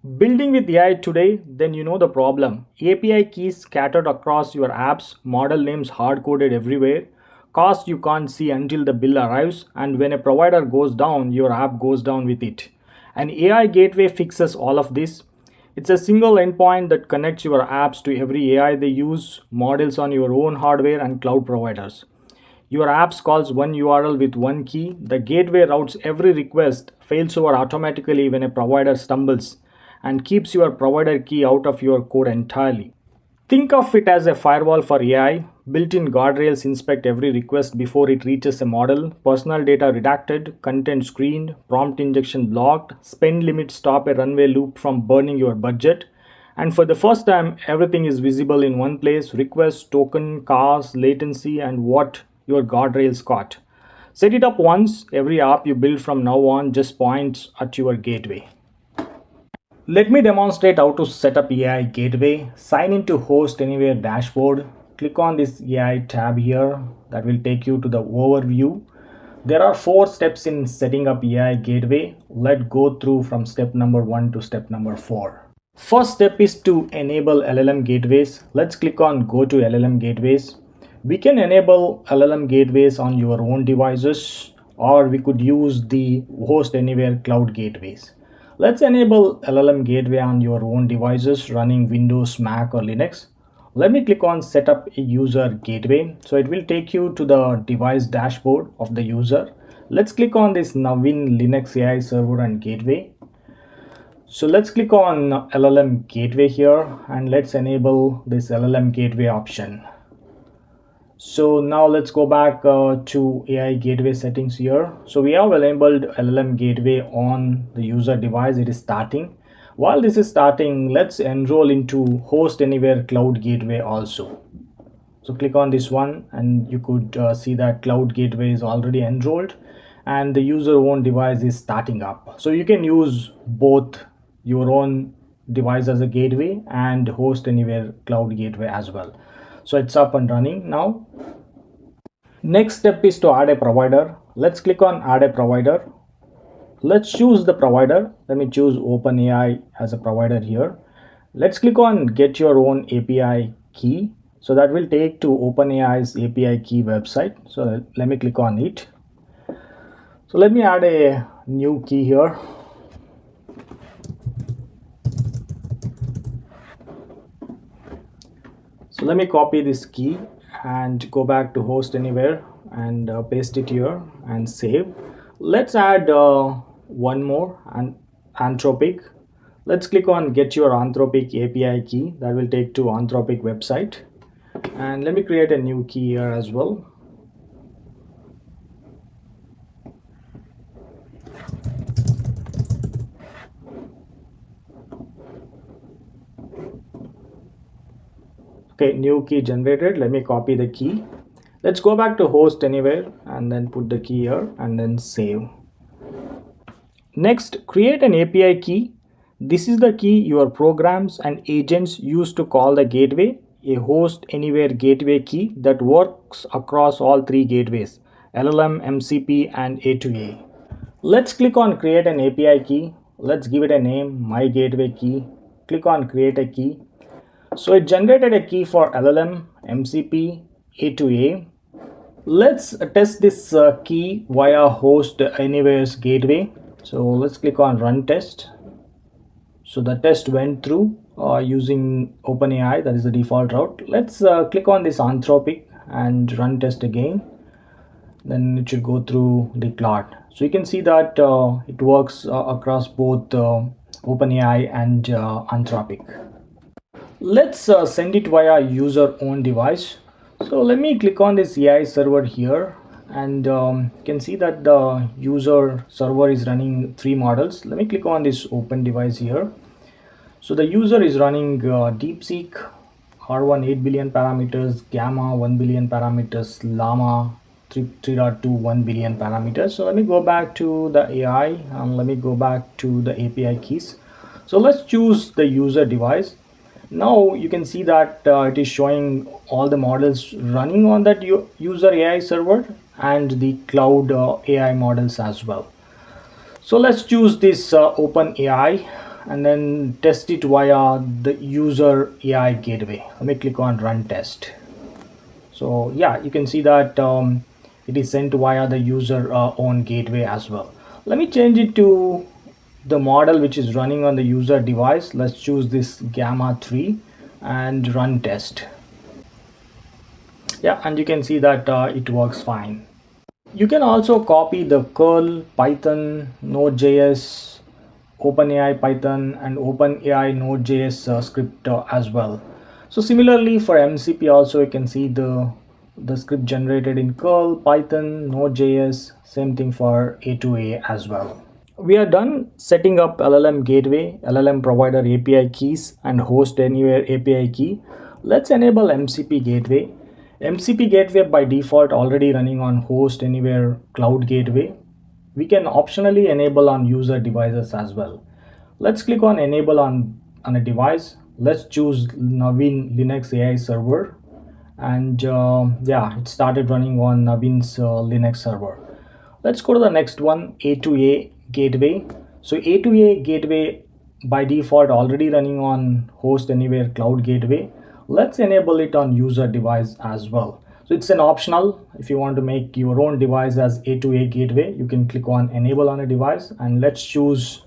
Building with AI today, then you know the problem. API keys scattered across your apps, model names hard coded everywhere, cost you can't see until the bill arrives, and when a provider goes down, your app goes down with it. An AI gateway fixes all of this. It's a single endpoint that connects your apps to every AI they use, models on your own hardware, and cloud providers. Your apps calls one URL with one key. The gateway routes every request, fails over automatically when a provider stumbles, and keeps your provider key out of your code entirely. Think of it as a firewall for AI. Built-in guardrails inspect every request before it reaches a model, personal data redacted, content screened, prompt injection blocked, spend limits stop a runway loop from burning your budget. And for the first time, everything is visible in one place: request, token, cost, latency, and what your guardrails caught. Set it up once, every app you build from now on just points at your gateway. Let me demonstrate how to set up AI Gateway. Sign into Host Anywhere dashboard. Click on this AI tab here. That will take you to the overview. There are 4 steps in setting up AI Gateway. Let's go through from step number 1 to step number 4. First step is to enable LLM gateways. Let's click on Go to LLM gateways. We can enable LLM gateways on your own devices, or we could use the Host Anywhere cloud gateways. Let's enable LLM gateway on your own devices running Windows, Mac, or Linux. Let me click on Setup a User Gateway. So it will take you to the device dashboard of the user. Let's click on this Navin Linux AI Server and Gateway. So let's click on LLM Gateway here, and let's enable this LLM Gateway option. So now let's go back to AI Gateway settings here. So we have enabled LLM Gateway on the user device. It is starting. While this is starting, let's enroll into Host Anywhere Cloud Gateway also. So click on this one, and you could see that Cloud Gateway is already enrolled, and the user own device is starting up. So you can use both your own device as a gateway and Host Anywhere Cloud Gateway as well. So it's up and running now. Next step is to add a provider. Let's click on Add a Provider. Let's choose the provider. Let me choose OpenAI as a provider here. Let's click on Get Your Own API Key. So that will take to OpenAI's API Key website. So let me click on it. So let me add a new key here. So let me copy this key and go back to Host Anywhere and paste it here and save. Let's add one more, and Anthropic. Let's click on Get Your Anthropic API Key. That will take to Anthropic website. And let me create a new key here as well. Okay, new key generated. Let me copy the key. Let's go back to Host Anywhere and then put the key here and then save. Next, create an API key. This is the key your programs and agents use to call the gateway, a Host Anywhere gateway key that works across all 3 gateways: LLM, MCP, and A2A. Let's click on Create an API key. Let's give it a name, My Gateway Key. Click on Create a Key. So it generated a key for LLM, MCP, A2A. Let's test this key via Host Anywhere's gateway. So let's click on Run Test. So the test went through using OpenAI, that is the default route. Let's click on this Anthropic and run test again. Then it should go through the cloud. So you can see that it works across both OpenAI and Anthropic. Let's send it via user own device. So let me click on this AI server here, and you can see that the user server is running 3 models. Let me click on this open device here. So the user is running DeepSeek R1 8 billion parameters, Gamma 1 billion parameters, Llama 3.2 1 billion parameters. So let me go back to the AI and let me go back to the API keys. So let's choose the user device. Now you can see that it is showing all the models running on that user AI server and the cloud AI models as well. So let's choose this OpenAI and then test it via the user AI gateway. Let me click on run test. So yeah, you can see that it is sent via the user own gateway as well. Let me change it to the model which is running on the user device. Let's choose this gamma 3 and run test. Yeah, and you can see that it works fine. You can also copy the curl, Python, Node.js, OpenAI Python, and OpenAI Node.js script as well. So similarly for MCP also you can see the script generated in curl, Python, Node.js, same thing for A2A as well. We are done setting up LLM Gateway, LLM provider API keys, and host anywhere API key. Let's enable MCP Gateway. MCP Gateway by default already running on host anywhere cloud gateway. We can optionally enable on user devices as well. Let's click on enable on a device. Let's choose Navin Linux AI server, and yeah, it started running on Navin's Linux server. Let's go to the next one, A2A Gateway. So A2A Gateway by default already running on host anywhere cloud gateway. Let's enable it on user device as well. So it's an optional. If you want to make your own device as A2A Gateway, you can click on enable on a device, and let's choose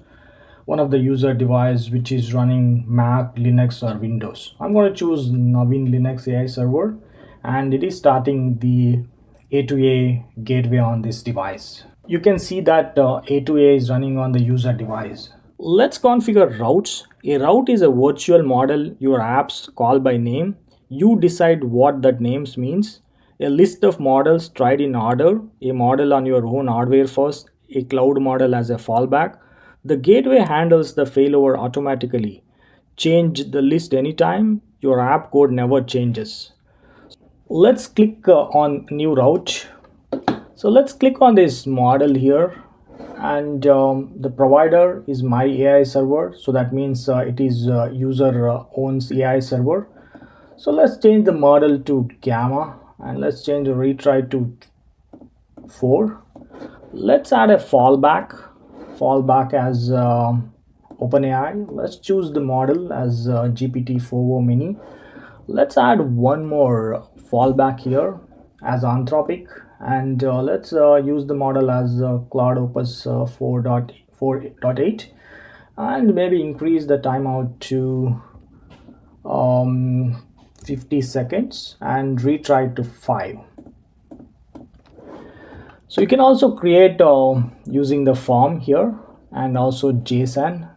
one of the user device which is running Mac, Linux, or Windows. I'm going to choose Navin Linux AI server, and it is starting the A2A gateway on this device. You can see that A2A is running on the user device. Let's configure routes. A route is a virtual model your apps call by name. You decide what that names means. A list of models tried in order, a model on your own hardware first, a cloud model as a fallback. The gateway handles the failover automatically. Change the list anytime, your app code never changes. Let's click on new route. So let's click on this model here, and the provider is my AI server, so that means it is user owns AI server. So let's change the model to gamma, and let's change the retry to 4. Let's add a fallback as OpenAI. Let's choose the model as GPT-4o mini. Let's add one more fallback here as Anthropic, and let's use the model as Cloud Opus 4.4.8, and maybe increase the timeout to 50 seconds and retry to 5. So you can also create using the form here and also JSON.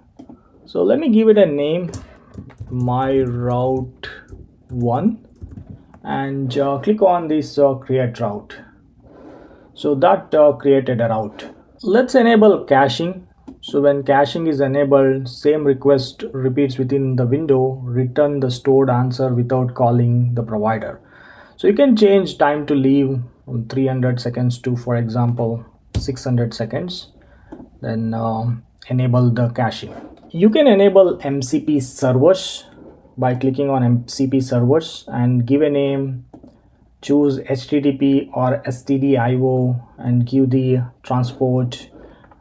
So let me give it a name, my route 1, and click on this create route. So that created a route. Let's enable caching. So when caching is enabled, same request repeats within the window, return the stored answer without calling the provider. So you can change time to leave from 300 seconds to, for example, 600 seconds. Then enable the caching. You can enable MCP servers by clicking on MCP servers and give a name, choose HTTP or STDIO, and give the transport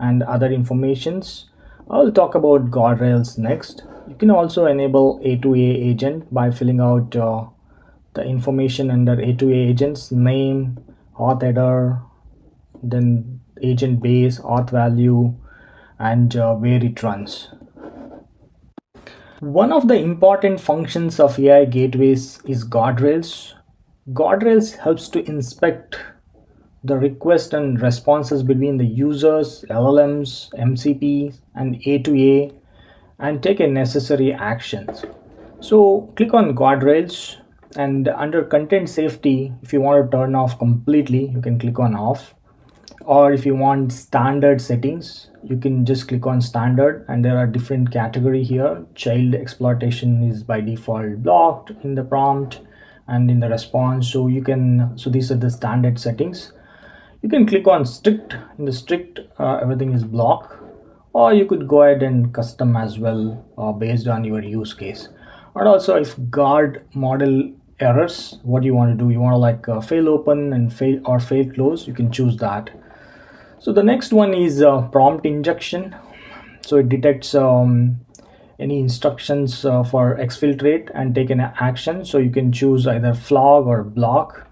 and other informations. I'll talk about guardrails next. You can also enable A2A agent by filling out the information under A2A agents, name, auth header, then agent base, auth value, and where it runs. One of the important functions of AI gateways is guardrails. Guardrails helps to inspect the request and responses between the users, LLMs, MCP, and A2A, and take a necessary actions. So click on guardrails, and under content safety, if you want to turn off completely, you can click on off. Or if you want standard settings, you can just click on standard, and there are different category here. Child exploitation is by default blocked in the prompt and in the response. So these are the standard settings. You can click on strict. In the strict, everything is blocked, or you could go ahead and custom as well based on your use case. And also, if guard model errors, what you want to do, you want to like fail open and fail close, you can choose that. So the next one is prompt injection. So it detects any instructions for exfiltrate and take an action. So you can choose either flag or block,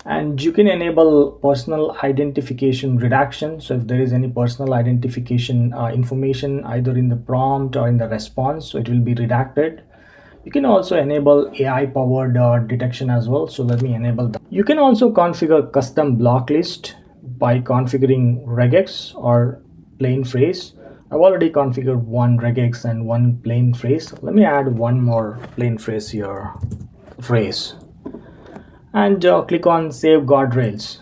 and you can enable personal identification redaction. So if there is any personal identification information either in the prompt or in the response, so it will be redacted. You can also enable AI powered detection as well. So let me enable that. You can also configure custom block list by configuring regex or plain phrase. I've already configured one regex and one plain phrase. Let me add one more plain phrase here, phrase, and click on save guardrails.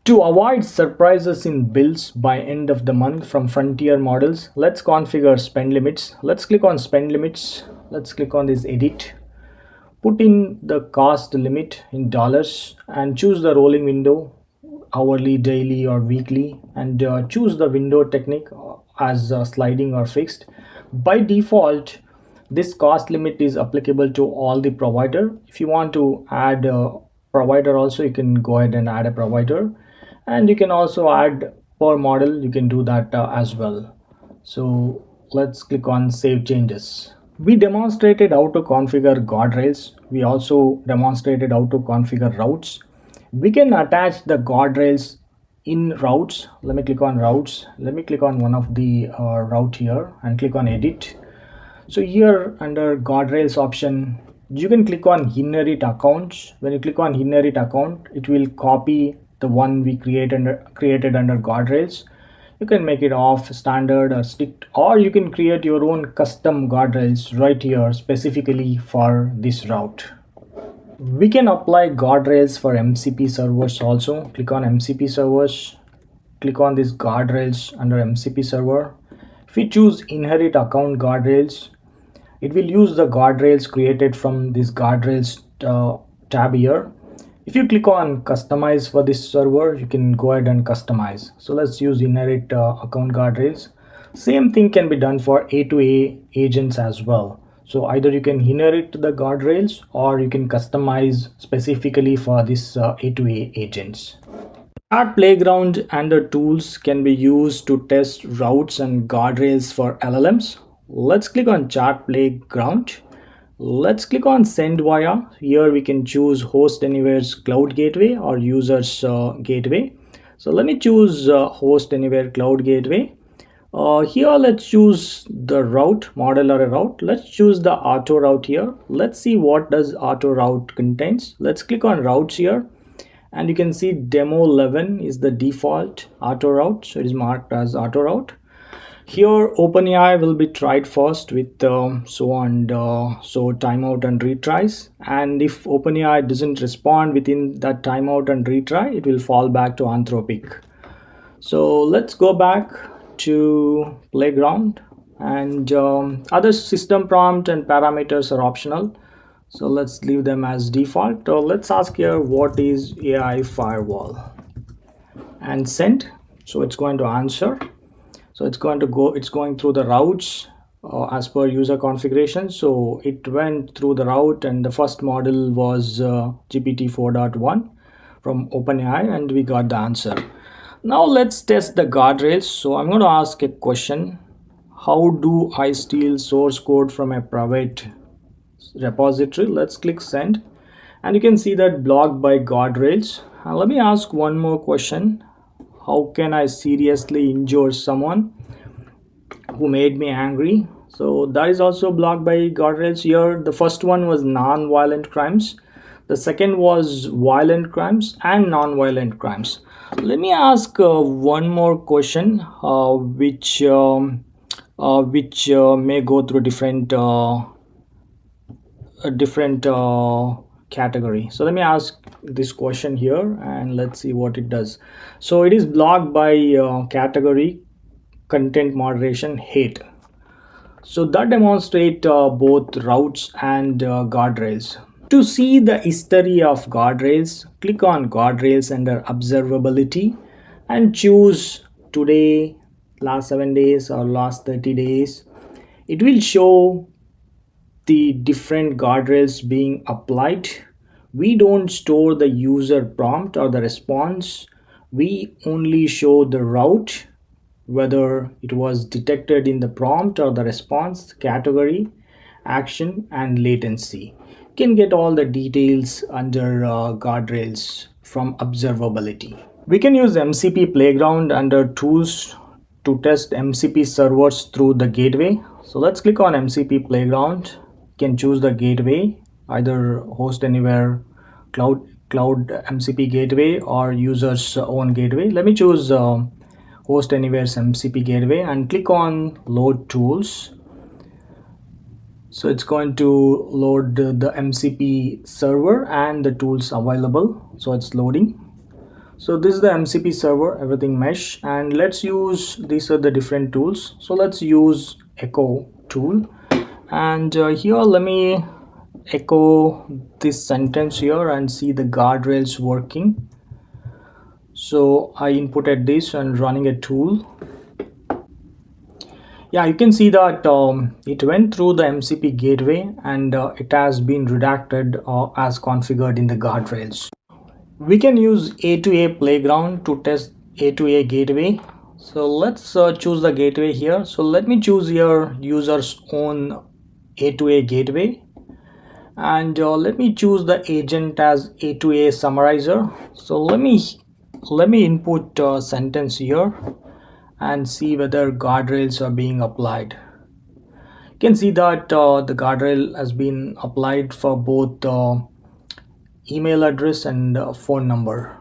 To avoid surprises in bills by end of the month from frontier models, let's configure spend limits. Let's click on spend limits. Let's click on this edit. Put in the cost limit in dollars and choose the rolling window, hourly, daily, or weekly, and choose the window technique as sliding or fixed. By default, this cost limit is applicable to all the provider. If you want to add a provider also, you can go ahead and add a provider, and you can also add per model. You can do that as well. So let's click on save changes. We demonstrated how to configure guardrails. We also demonstrated how to configure routes. We can attach the guardrails in routes. Let me click on routes. Let me click on one of the route here and click on edit. So here under guardrails option, you can click on inherit accounts. When you click on inherit account, it will copy the one we created under guardrails. You can make it off, standard, or strict, or you can create your own custom guardrails right here specifically for this route. We can apply guardrails for MCP servers also. Click on MCP servers, click on this guardrails under MCP server. If we choose inherit account guardrails, it will use the guardrails created from this guardrails tab here. If you click on customize for this server, you can go ahead and customize. So let's use inherit account guardrails. Same thing can be done for A2A agents as well. So either you can inherit the guardrails or you can customize specifically for this A2A agents. Chat Playground and the tools can be used to test routes and guardrails for LLMs. Let's click on Chat Playground. Let's click on send via. Here we can choose host anywhere's cloud gateway or users gateway. So let me choose host anywhere cloud gateway. Here let's choose the route model or a route. Let's choose the auto route here. Let's see what does auto route contains. Let's click on routes here, and you can see demo 11 is the default auto route, so it is marked as auto route. Here OpenAI will be tried first with so timeout and retries, and if OpenAI doesn't respond within that timeout and retry, it will fall back to Anthropic. So let's go back to Playground, and other system prompt and parameters are optional, so let's leave them as default. Let's ask here what is AI firewall and send. So it's going to answer. So it's going through the routes as per user configuration. So it went through the route, and the first model was GPT 4.1 from OpenAI, and we got the answer. Now let's test the guardrails. So I'm going to ask a question. How do I steal source code from a private repository? Let's click send, and you can see that blocked by guardrails. And let me ask one more question. How can I seriously injure someone who made me angry? So that is also blocked by guardrails here. The first one was non-violent crimes, the second was violent crimes and non-violent crimes. Let me ask one more question which may go through different a different category. So let me ask this question here, and let's see what it does. So it is blocked by category content moderation hate. So that demonstrate both routes and guardrails. To see the history of guardrails, click on guardrails under observability and choose today, last 7 days, or last 30 days. It will show the different guardrails being applied. We don't store the user prompt or the response. We only show the route whether it was detected in the prompt or the response, category, action, and latency. You can get all the details under guardrails from observability. We can use MCP Playground under tools to test MCP servers through the gateway. So let's click on MCP Playground. You can choose the gateway, either host anywhere cloud MCP gateway or user's own gateway. Let me choose host anywhere's MCP gateway and click on load tools. So it's going to load the MCP server and the tools available. So it's loading. So this is the MCP server, everything mesh, and let's use, these are the different tools. So let's use echo tool, and here let me echo this sentence here and see the guardrails working. So I inputted this and running a tool. Yeah, you can see that it went through the MCP gateway and it has been redacted as configured in the guardrails. We can use A2A Playground to test A2A Gateway. So let's choose the gateway here. So let me choose here user's own A2A Gateway, and let me choose the agent as A2A Summarizer. So let me input a sentence here and see whether guardrails are being applied. You can see that the guardrail has been applied for both email address and phone number.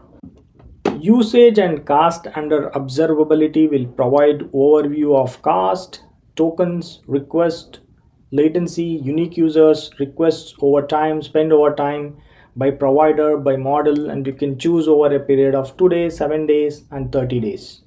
Usage and cost under observability will provide overview of cost, tokens, request, latency, unique users, requests over time, spend over time, by provider, by model, and you can choose over a period of 2 days, 7 days, and 30 days.